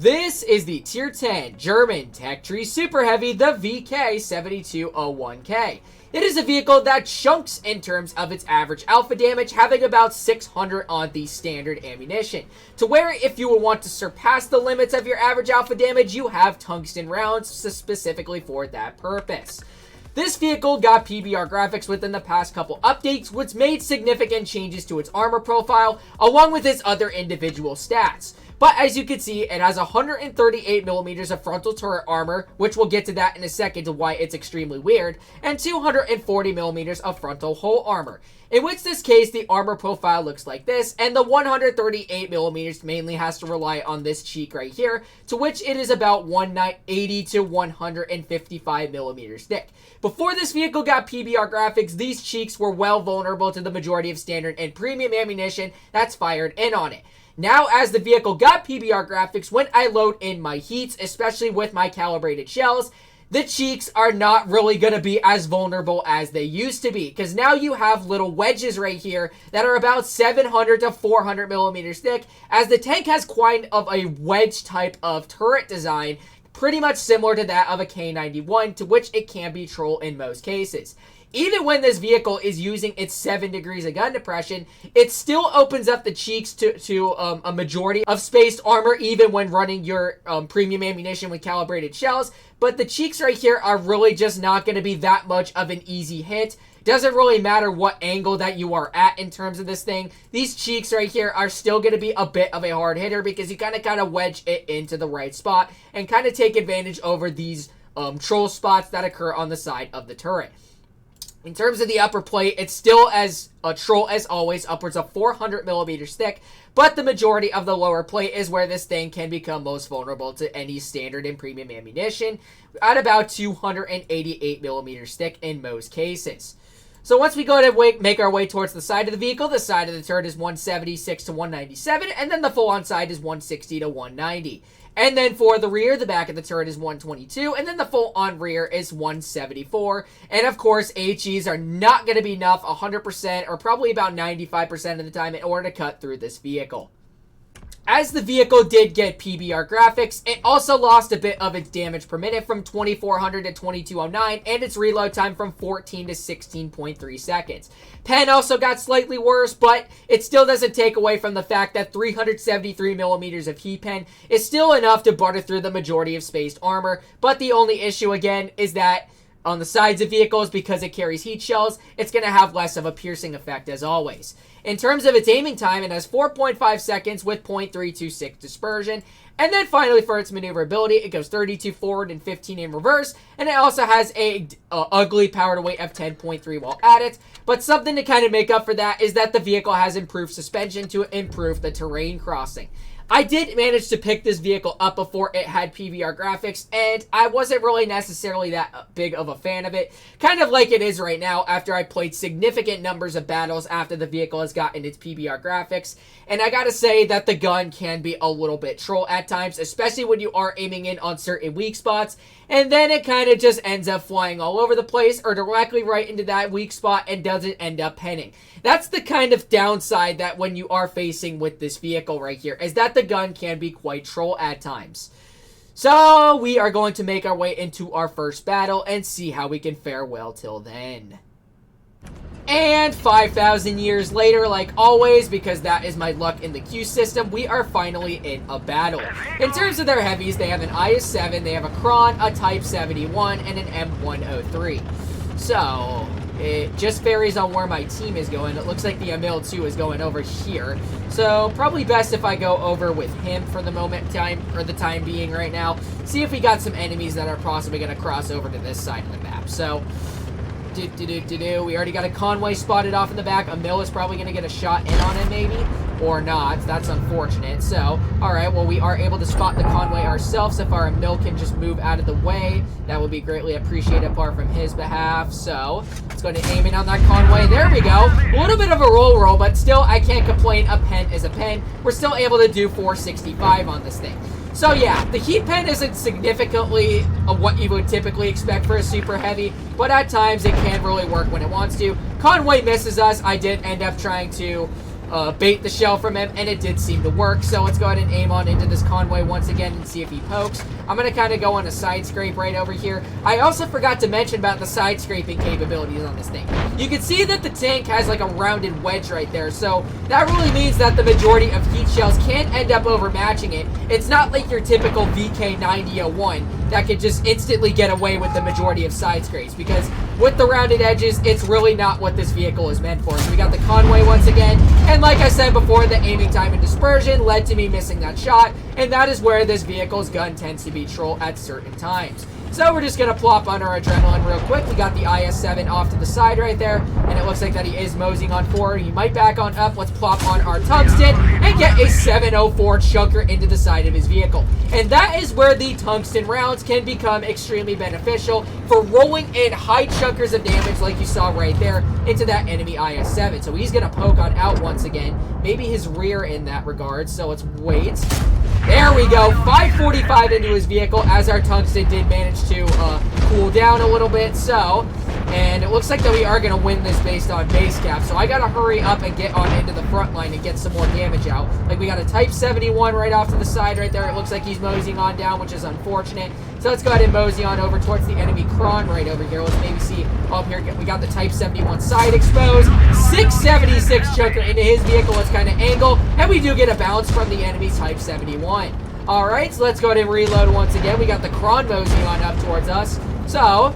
This is the Tier 10 German Tech Tree Super Heavy, the VK7201K. It is a vehicle that chunks in terms of its average alpha damage, having about 600 on the standard ammunition. To where if you would want to surpass the limits of your average alpha damage, you have tungsten rounds specifically for that purpose. This vehicle got PBR graphics within the past couple updates, which made significant changes to its armor profile, along with its other individual stats. But as you can see, it has 138mm of frontal turret armor, which we'll get to that in a second to why it's extremely weird, and 240mm of frontal hull armor. In which this case, the armor profile looks like this, and the 138mm mainly has to rely on this cheek right here, to which it is about 180 to 155mm thick. Before this vehicle got PBR graphics, these cheeks were well vulnerable to the majority of standard and premium ammunition that's fired in on it. Now, as the vehicle got PBR graphics, when I load in my heats, especially with my calibrated shells, the cheeks are not really going to be as vulnerable as they used to be. Because now you have little wedges right here that are about 700 to 400mm thick, as the tank has quite of a wedge type of turret design, pretty much similar to that of a K91, to which it can be troll in most cases. Even when this vehicle is using its 7 degrees of gun depression, it still opens up the cheeks to a majority of spaced armor, even when running your premium ammunition with calibrated shells. But the cheeks right here are really just not going to be that much of an easy hit. Doesn't really matter what angle that you are at in terms of this thing. These cheeks right here are still going to be a bit of a hard hitter because you kind of wedge it into the right spot and kind of take advantage over these troll spots that occur on the side of the turret. In terms of the upper plate, it's still as a troll as always, upwards of 400mm thick, but the majority of the lower plate is where this thing can become most vulnerable to any standard and premium ammunition, at about 288mm thick in most cases. So once we go to make our way towards the side of the vehicle, the side of the turret is 176 to 197, and then the full-on side is 160 to 190. And then for the rear, the back of the turret is 122, and then the full-on rear is 174. And of course, HEs are not going to be enough 100% or probably about 95% of the time in order to cut through this vehicle. As the vehicle did get PBR graphics, it also lost a bit of its damage per minute from 2400 to 2209, and its reload time from 14 to 16.3 seconds. Pen also got slightly worse, but it still doesn't take away from the fact that 373mm of heat pen is still enough to butter through the majority of spaced armor, but the only issue again is that on the sides of vehicles, because it carries heat shells, it's going to have less of a piercing effect as always. In terms of its aiming time, it has 4.5 seconds with 0.326 dispersion. And then finally for its maneuverability, it goes 32 forward and 15 in reverse. And it also has a ugly power to weight of 10.3 while at it. But something to kind of make up for that is that the vehicle has improved suspension to improve the terrain crossing. I did manage to pick this vehicle up before it had PBR graphics, and I wasn't really necessarily that big of a fan of it. Kind of like it is right now after I played significant numbers of battles after the vehicle has gotten its PBR graphics. And I gotta say that the gun can be a little bit troll at times, especially when you are aiming in on certain weak spots. And then it kind of just ends up flying all over the place or directly right into that weak spot and doesn't end up penning. That's the kind of downside that when you are facing with this vehicle right here, is that the gun can be quite troll at times. So we are going to make our way into our first battle and see how we can fare well till then. And 5,000 years later, like always, because that is my luck in the Q system, we are finally in a battle. In terms of their heavies, they have an IS-7, they have a Kron, a Type 71, and an M103. So it just varies on where my team is going. It looks like the Emil-2 is going over here. So probably best if I go over with him for the time being right now. See if we got some enemies that are possibly going to cross over to this side of the map. So we already got a Conway spotted off in the back. Emil is probably going to get a shot in on him maybe, or not. That's unfortunate. So, alright, well, we are able to spot the Conway ourselves. If our Emil can just move out of the way, that would be greatly appreciated apart from his behalf. So, let's go to aim in on that Conway. There we go. A little bit of a roll, but still, I can't complain. A pen is a pen. We're still able to do 465 on this thing. So yeah, the heat pen isn't significantly what you would typically expect for a super heavy, but at times it can really work when it wants to. Conway misses us. I did end up trying to bait the shell from him, and it did seem to work. So let's go ahead and aim on into this convoy once again and see if he pokes. I'm going to kind of go on a side scrape right over here. I also forgot to mention about the side scraping capabilities on this thing. You can see that the tank has like a rounded wedge right there, so that really means that the majority of heat shells can't end up overmatching it. It's not like your typical VK9001 that could just instantly get away with the majority of side scrapes, because with the rounded edges, it's really not what this vehicle is meant for. So we got the convoy once again, and like I said before, the aiming time and dispersion led to me missing that shot, and that is where this vehicle's gun tends to be troll at certain times. So we're just going to plop on our adrenaline real quick. We got the IS-7 off to the side right there, and it looks like that he is moseying on forward. He might back on up. Let's plop on our tungsten and get a 704 chunker into the side of his vehicle. And that is where the tungsten rounds can become extremely beneficial for rolling in high chunkers of damage like you saw right there into that enemy IS-7. So he's going to poke on out once again, maybe his rear in that regard. So let's wait. There we go, 545 into his vehicle as our tungsten did manage to cool down a little bit. So, and it looks like that we are going to win this based on base cap. So I got to hurry up and get on into the front line and get some more damage out. Like we got a Type 71 right off to the side right there. It looks like he's moseying on down, which is unfortunate. So let's go ahead and mosey on over towards the enemy Kron right over here. Let's maybe see up here. We got the Type 71 side exposed. 676 chunker into his vehicle. Let's kind of angle. And we do get a bounce from the enemy Type 71. Alright, so let's go ahead and reload once again. We got the Kron moseying on up towards us. So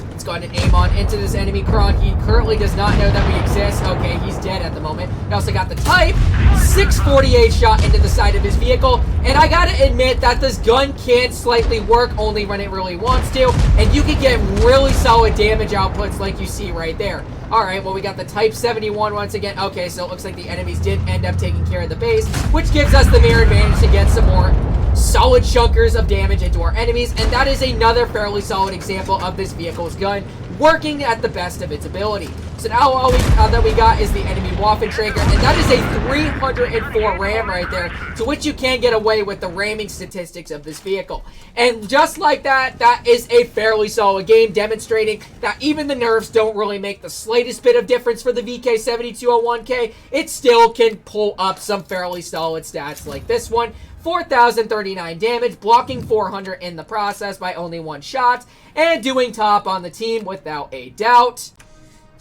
let's go ahead and aim on into this enemy Kron. He currently does not know that we exist. Okay, he's dead at the moment. We also got the Type 648 shot into the side of his vehicle. And I gotta admit that this gun can slightly work only when it really wants to. And you can get really solid damage outputs like you see right there. Alright, well we got the Type 71 once again. Okay, so it looks like the enemies did end up taking care of the base, which gives us the mirror advantage to get some more solid chunkers of damage into our enemies, and that is another fairly solid example of this vehicle's gun working at the best of its ability. So now all that we got is the enemy Waffenträger, and that is a 304 ram right there, to which you can get away with the ramming statistics of this vehicle. And just like that, that is a fairly solid game, demonstrating that even the nerfs don't really make the slightest bit of difference for the VK7201K. It still can pull up some fairly solid stats like this one. 4,039 damage, blocking 400 in the process by only one shot, and doing top on the team without a doubt.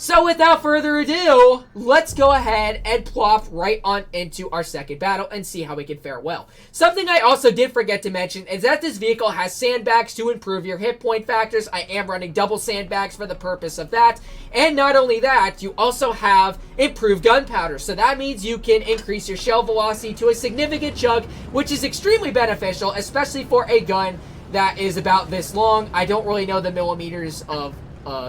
So without further ado, let's go ahead and plop right on into our second battle and see how we can fare well. Something I also did forget to mention is that this vehicle has sandbags to improve your hit point factors. I am running double sandbags for the purpose of that. And not only that, you also have improved gunpowder. So that means you can increase your shell velocity to a significant chunk, which is extremely beneficial, especially for a gun that is about this long. I don't really know the millimeters of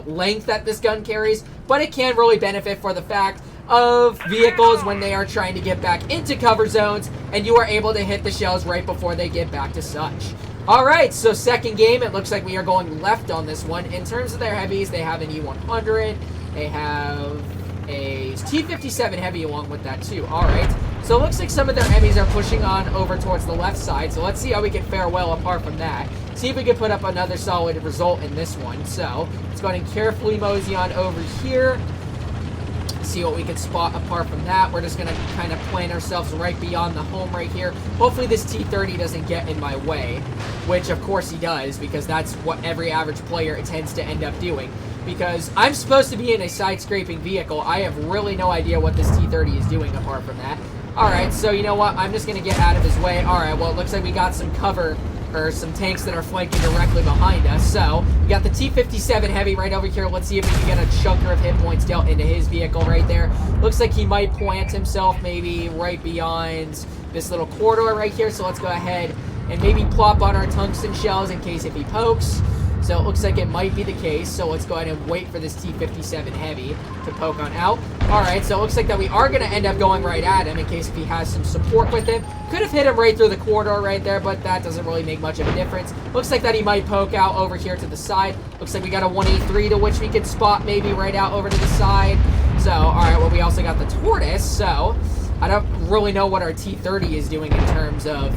length that this gun carries, but it can really benefit for the fact of vehicles when they are trying to get back into cover zones and you are able to hit the shells right before they get back to such. Alright, so second game, it looks like we are going left on this one. In terms of their heavies, they have an E100, they have a T57 heavy along with that too. Alright, so it looks like some of their enemies are pushing on over towards the left side, so let's see how we can fare well apart from that. See if we can put up another solid result in this one. So let's go ahead and carefully mosey on over here. See what we can spot apart from that. We're just going to kind of plant ourselves right beyond the home right here. Hopefully this T30 doesn't get in my way, which of course he does, because that's what every average player tends to end up doing. Because I'm supposed to be in a side-scraping vehicle. I have really no idea what this T30 is doing apart from that. Alright, so you know what? I'm just going to get out of his way. Alright, well it looks like we got some cover, or some tanks that are flanking directly behind us. So we got the T57 heavy right over here. Let's see if we can get a chunker of hit points dealt into his vehicle right there. Looks like he might plant himself maybe right beyond this little corridor right here. So let's go ahead and maybe plop on our tungsten shells in case if he pokes. So it looks like it might be the case. So let's go ahead and wait for this T57 heavy to poke on out. Alright, so it looks like that we are going to end up going right at him in case if he has some support with him. Could have hit him right through the corridor right there, but that doesn't really make much of a difference. Looks like that he might poke out over here to the side. Looks like we got a 183 to which we could spot maybe right out over to the side. So, alright, well we also got the tortoise, so I don't really know what our T30 is doing in terms of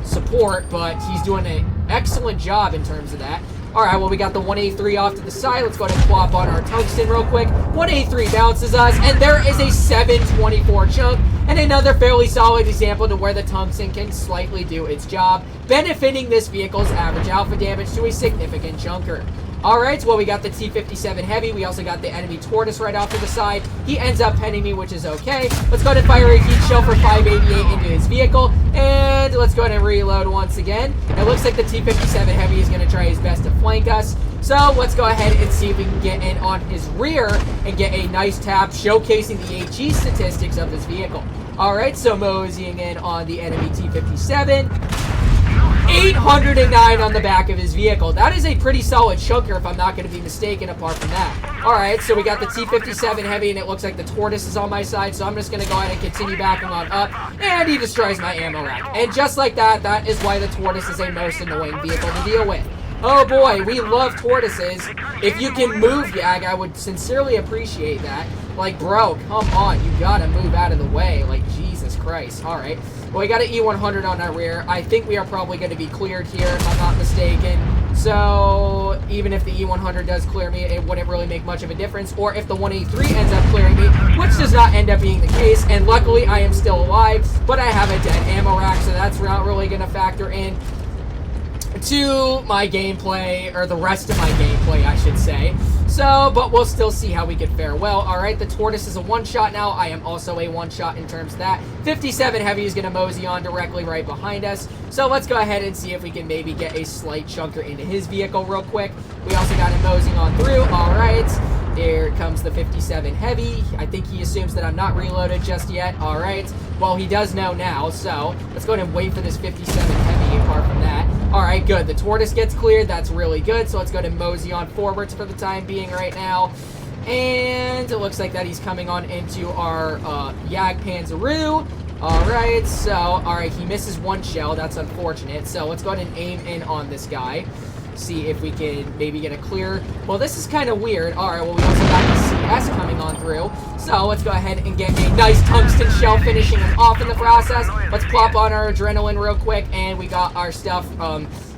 support, but he's doing an excellent job in terms of that. Alright, well, we got the 183 off to the side. Let's go ahead and plop on our tungsten real quick. 183 bounces us, and there is a 724 chunk, and another fairly solid example to where the tungsten can slightly do its job, benefiting this vehicle's average alpha damage to a significant chunker. Alright, well, we got the T-57 Heavy. We also got the enemy Tortoise right off to the side. He ends up penning me, which is okay. Let's go ahead and fire a heat shell for 588 into his vehicle. And let's go ahead and reload once again. It looks like the T-57 Heavy is going to try his best to flank us. So let's go ahead and see if we can get in on his rear and get a nice tap showcasing the HE statistics of this vehicle. Alright, so moseying in on the enemy T-57. 809 on the back of his vehicle. That is a pretty solid chunker if I'm not going to be mistaken apart from that. Alright, so we got the T-57 Heavy, and it looks like the Tortoise is on my side, so I'm just going to go ahead and continue backing on up, and he destroys my ammo rack. And just like that, that is why the Tortoise is a most annoying vehicle to deal with. Oh boy, we love Tortoises. If you can move, Yag, I would sincerely appreciate that. Like, bro, come on, you gotta move out of the way. Like, Jesus Christ. Alright. Well, we got an E100 on our rear. I think we are probably going to be cleared here, if I'm not mistaken. So, even if the E100 does clear me, it wouldn't really make much of a difference. Or if the 183 ends up clearing me, which does not end up being the case. And luckily, I am still alive, but I have a dead ammo rack, so that's not really going to factor in to my gameplay, or the rest of my gameplay, I should say. So, but we'll still see how we can fare well. Alright, the Tortoise is a one-shot now. I am also a one-shot in terms of that. 57 Heavy is going to mosey on directly right behind us. So let's go ahead and see if we can maybe get a slight chunker into his vehicle real quick. We also got him moseying on through. Alright, here comes the 57 Heavy. I think he assumes that I'm not reloaded just yet. Alright, well, he does know now. So let's go ahead and wait for this 57 Heavy apart from that. Alright, good. The Tortoise gets cleared. That's really good. So let's go to mosey on forwards for the time being right now. And it looks like that he's coming on into our Yag Panzeroo. Alright, so, alright, he misses one shell. That's unfortunate. So let's go ahead and aim in on this guy. See if we can maybe get a clear. Well, this is kind of weird. Alright, well, we also got the CS coming on through. So let's go ahead and get a nice tungsten shell, finishing him off in the process. Let's plop on our adrenaline real quick, and we got our stuff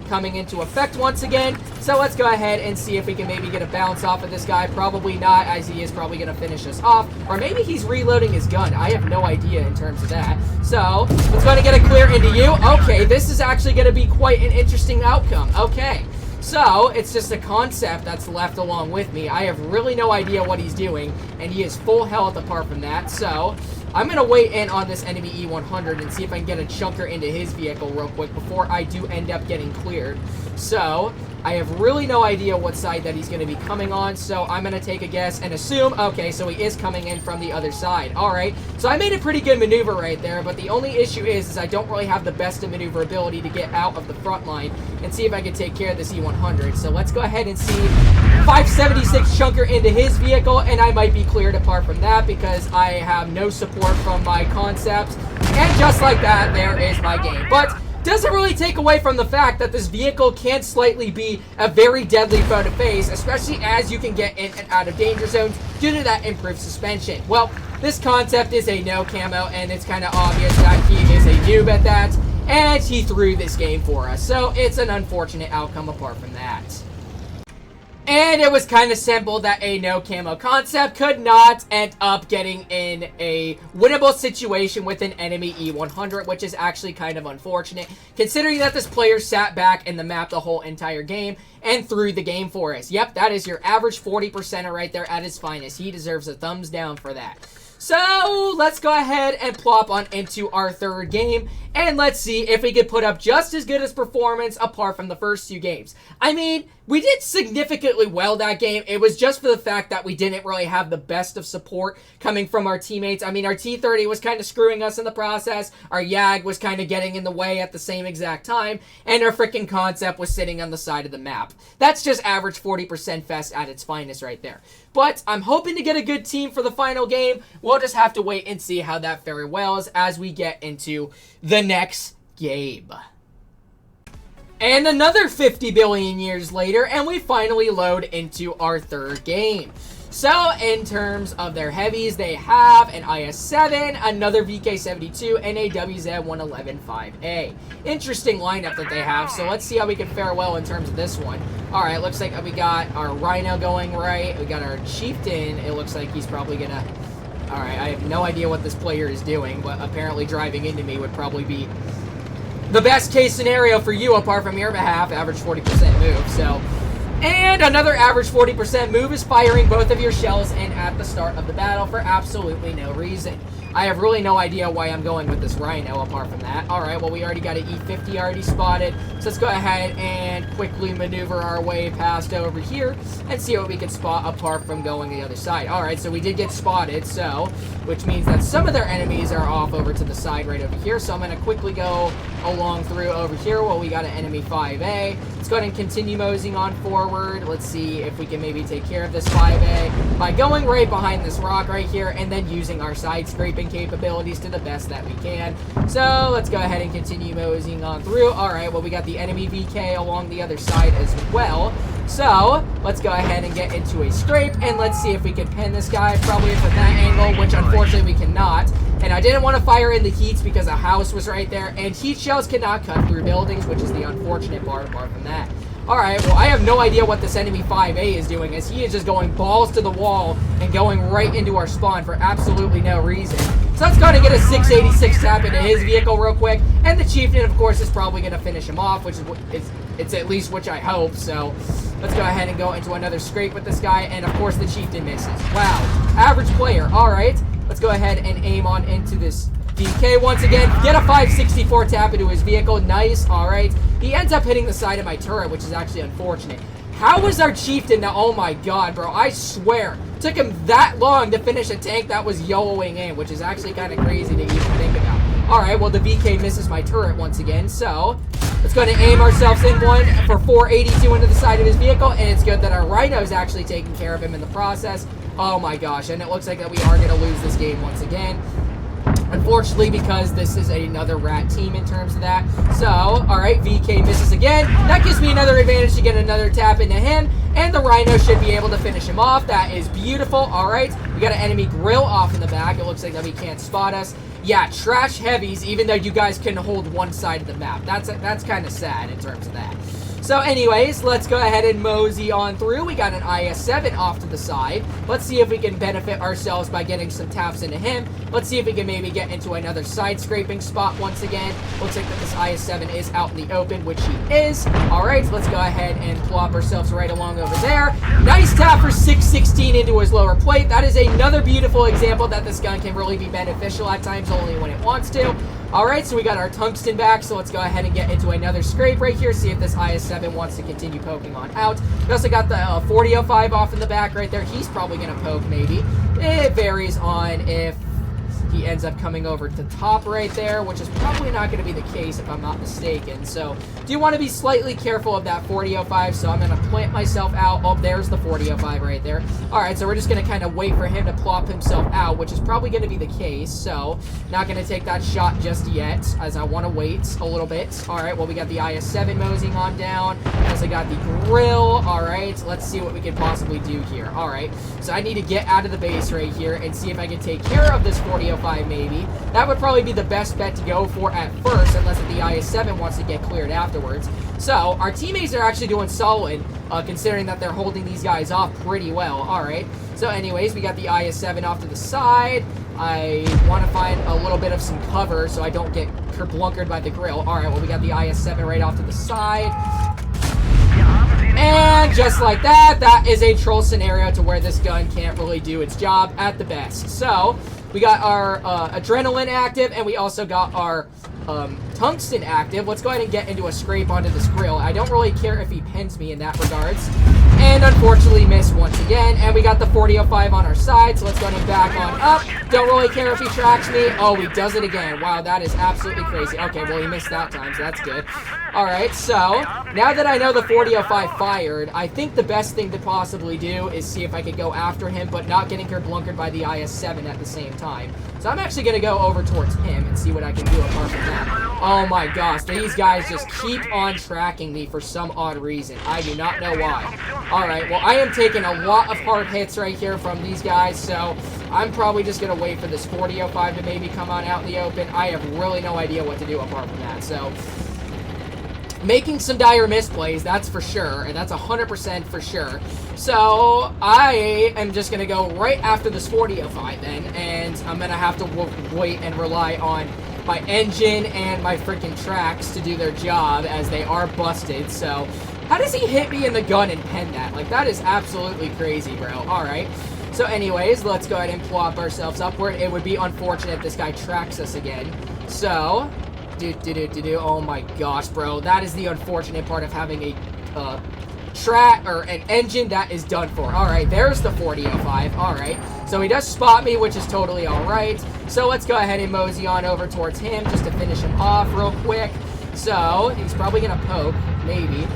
coming into effect once again. So let's go ahead and see if we can maybe get a bounce off of this guy. Probably not, as he is probably going to finish us off. Or maybe he's reloading his gun. I have no idea in terms of that. So let's go ahead and get a clear into you. Okay, this is actually going to be quite an interesting outcome. Okay. So, it's just a concept that's left along with me. I have really no idea what he's doing, and he is full health apart from that. So, I'm going to wait in on this enemy E100 and see if I can get a chunker into his vehicle real quick before I do end up getting cleared. So, I have really no idea what side that he's going to be coming on, so I'm going to take a guess and assume, okay, so he is coming in from the other side. Alright, so I made a pretty good maneuver right there, but the only issue is I don't really have the best of maneuverability to get out of the front line and see if I can take care of this E100. So let's go ahead and see 576 chunker into his vehicle, and I might be cleared apart from that because I have no support from my concepts. And just like that, there is my game. But doesn't really take away from the fact that this vehicle can slightly be a very deadly foe to face, especially as you can get in and out of danger zones due to that improved suspension. Well, this concept is a no camo, and it's kind of obvious that he is a noob at that, and he threw this game for us. So it's an unfortunate outcome apart from that. And it was kind of simple that a no camo concept could not end up getting in a winnable situation with an enemy E100, which is actually kind of unfortunate, considering that this player sat back in the map the whole entire game and threw the game for us. Yep, that is your average 40%er right there at his finest. He deserves a thumbs down for that. So, let's go ahead and plop on into our third game, and let's see if we could put up just as good as performance apart from the first two games. I mean, we did significantly well that game. It was just for the fact that we didn't really have the best of support coming from our teammates. I mean, our T-30 was kind of screwing us in the process, our Yag was kind of getting in the way at the same exact time, and our freaking concept was sitting on the side of the map. That's just average 40% fest at its finest right there. But I'm hoping to get a good team for the final game. We'll just have to wait and see how that very well is as we get into the next game. And another 50 billion years later, and we finally load into our third game. So, in terms of their heavies, they have an IS-7, another VK-72, and a WZ-111-5A. Interesting lineup that they have, so let's see how we can fare well in terms of this one. Alright, looks like we got our Rhino going right. We got our Chieftain. It looks like he's probably gonna... Alright, I have no idea what this player is doing, but apparently driving into me would probably be the best case scenario for you, apart from your behalf. Average 40% move, so... And another average 40% move is firing both of your shells in at the start of the battle for absolutely no reason. I have really no idea why I'm going with this Rhino apart from that. Alright, well we already got an E50 already spotted. So let's go ahead and quickly maneuver our way past over here and see what we can spot apart from going the other side. Alright, so we did get spotted, so which means that some of their enemies are off over to the side right over here. So I'm going to quickly go along through over here while we got an enemy 5A. Let's go ahead and continue moseying on forward. Let's see if we can maybe take care of this 5A by going right behind this rock right here and then using our side scraping capabilities to the best that we can. So let's go ahead and continue moseying on through. Alright, well we got the enemy VK along the other side as well. So let's go ahead and get into a scrape and let's see if we can pin this guy probably from that angle, which unfortunately we cannot. And I didn't want to fire in the heats because a house was right there, and heat shells cannot cut through buildings, which is the unfortunate part apart from that. Alright, well I have no idea what this enemy 5A is doing, as he is just going balls to the wall and going right into our spawn for absolutely no reason. So let's go ahead and get a 686 tap into his vehicle real quick, and the Chieftain of course is probably going to finish him off, which is it's at least which I hope. So let's go ahead and go into another scrape with this guy, and of course the Chieftain misses. Wow, average player. Alright, let's go ahead and aim on into this VK once again. Get a 564 tap into his vehicle. Nice. Alright. He ends up hitting the side of my turret, which is actually unfortunate. How was our Chieftain now? Oh my god, bro. I swear. Took him that long to finish a tank that was YOLOing in, which is actually kind of crazy to even think about. Alright, well the VK misses my turret once again, so let's go ahead and aim ourselves in one for 482 into the side of his vehicle, and it's good that our Rhino's actually taking care of him in the process. Oh my gosh, and it looks like that we are going to lose this game once again. Unfortunately, because this is another rat team in terms of that. So, alright, VK misses again. That gives me another advantage to get another tap into him, and the Rhino should be able to finish him off. That is beautiful. Alright, we got an enemy grill off in the back. It looks like that he can't spot us. Yeah, trash heavies, even though you guys can hold one side of the map. That's kind of sad in terms of that. So anyways, let's go ahead and mosey on through. We got an IS-7 off to the side. Let's see if we can benefit ourselves by getting some taps into him. Let's see if we can maybe get into another side scraping spot once again. Looks like that this IS-7 is out in the open, which he is. Alright, let's go ahead and plop ourselves right along over there. Nice tap for 616 into his lower plate. That is another beautiful example that this gun can really be beneficial at times, only when it wants to. Alright, so we got our tungsten back, so let's go ahead and get into another scrape right here, see if this IS-7 wants to continue poking on out. We also got the 4005 off in the back right there. He's probably going to poke, maybe. It varies on if he ends up coming over to top right there, which is probably not going to be the case if I'm not mistaken. So, do want to be slightly careful of that 4005, so I'm going to plant myself out. Oh, there's the 4005 right there. Alright, so we're just going to kind of wait for him to plop himself out, which is probably going to be the case. So, not going to take that shot just yet, as I want to wait a little bit. Alright, well, we got the IS-7 moseying on down. Also got the grill. Alright, let's see what we can possibly do here. Alright, so I need to get out of the base right here and see if I can take care of this 4005 maybe. That would probably be the best bet to go for at first, unless the IS-7 wants to get cleared afterwards. So, our teammates are actually doing solid, considering that they're holding these guys off pretty well. Alright, so anyways, we got the IS-7 off to the side. I want to find a little bit of some cover so I don't get kerblunkered by the grill. Alright, well we got the IS-7 right off to the side. And just like that, that is a troll scenario to where this gun can't really do its job at the best. So, we got our adrenaline active, and we also got our tungsten active. Let's go ahead and get into a scrape onto this grill. I don't really care if he pins me in that regards. And unfortunately missed once again. And we got the 4005 on our side, so let's go ahead and back on up. Don't really care if he tracks me. Oh, he does it again. Wow, that is absolutely crazy. Okay, well, he missed that time, so that's good. Alright, so now that I know the 4005 fired, I think the best thing to possibly do is see if I could go after him, but not getting kerblunkered by the IS-7 at the same time. So I'm actually going to go over towards him and see what I can do apart from that. Oh my gosh, these guys just keep on tracking me for some odd reason. I do not know why. Alright, well, I am taking a lot of hard hits right here from these guys, so I'm probably just going to wait for this 40-05 to maybe come on out in the open. I have really no idea what to do apart from that, so making some dire misplays, that's for sure, and that's 100% for sure. So I am just going to go right after this 40-05 then, and I'm going to have to wait and rely on my engine and my freaking tracks to do their job as they are busted. So how does he hit me in the gun and pen that? Like, that is absolutely crazy, bro. Alright. So anyways, let's go ahead and plop ourselves upward. It would be unfortunate if this guy tracks us again. So, oh my gosh, bro. That is the unfortunate part of having a track or an engine that is done for. Alright, there's the 40-05. Alright. So he does spot me, which is totally alright. So let's go ahead and mosey on over towards him just to finish him off real quick. So he's probably going to poke, maybe.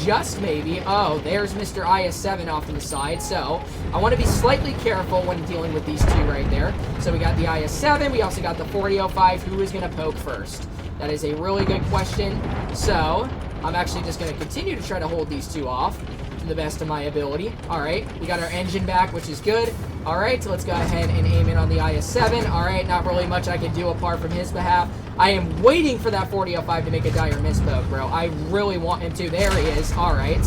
Just maybe. Oh, there's Mr. IS-7 off to the side. So I want to be slightly careful when dealing with these two right there. So we got the IS-7. We also got the 40-05. Who is going to poke first? That is a really good question. So I'm actually just going to continue to try to hold these two off to the best of my ability. Alright, we got our engine back, which is good. Alright, so let's go ahead and aim in on the IS-7. Alright, not really much I can do apart from his behalf. I am waiting for that 40-05 to make a dire mispoke, bro. I really want him to. There he is. Alright.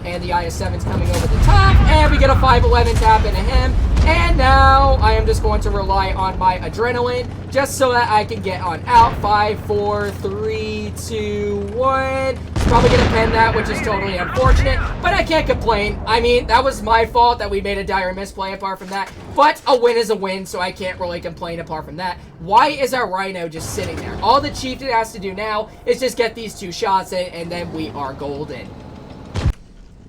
And the IS-7's coming over the top. And we get a 511 tap into him. And now I am just going to rely on my adrenaline just so that I can get on out. 5, 4, 3, 2, 1. Probably going to pen that, which is totally unfortunate. But I can't complain. I mean, that was my fault that we made a dire misplay apart from that. But a win is a win, so I can't really complain apart from that. Why is our Rhino just sitting there? All the Chieftain has to do now is just get these two shots in, and then we are golden.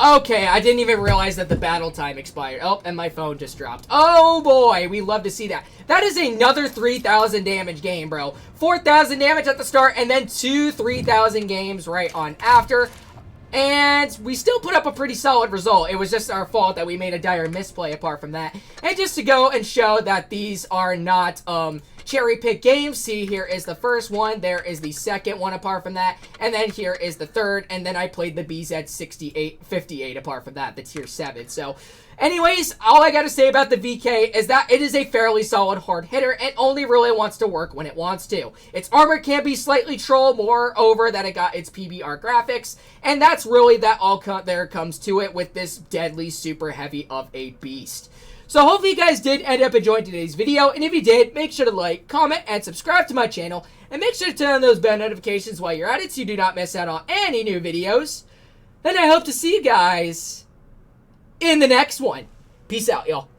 Okay, I didn't even realize that the battle time expired. Oh, and my phone just dropped. Oh boy, we love to see that. That is another 3,000 damage game, bro. 4,000 damage at the start, and then 3,000 games right on after. And we still put up a pretty solid result. It was just our fault that we made a dire misplay apart from that. And just to go and show that these are not cherry pick games. See, here is the first one. There is the second one apart from that. And then here is the third. And then I played the BZ-58 apart from that, the tier 7. So anyways, all I got to say about the VK is that it is a fairly solid hard hitter and only really wants to work when it wants to. Its armor can be slightly troll, moreover that it got its PBR graphics, and that's really that all there comes to it with this deadly super heavy of a beast. So hopefully you guys did end up enjoying today's video, and if you did, make sure to like, comment, and subscribe to my channel, and make sure to turn on those bell notifications while you're at it so you do not miss out on any new videos. And I hope to see you guys in the next one. Peace out, y'all.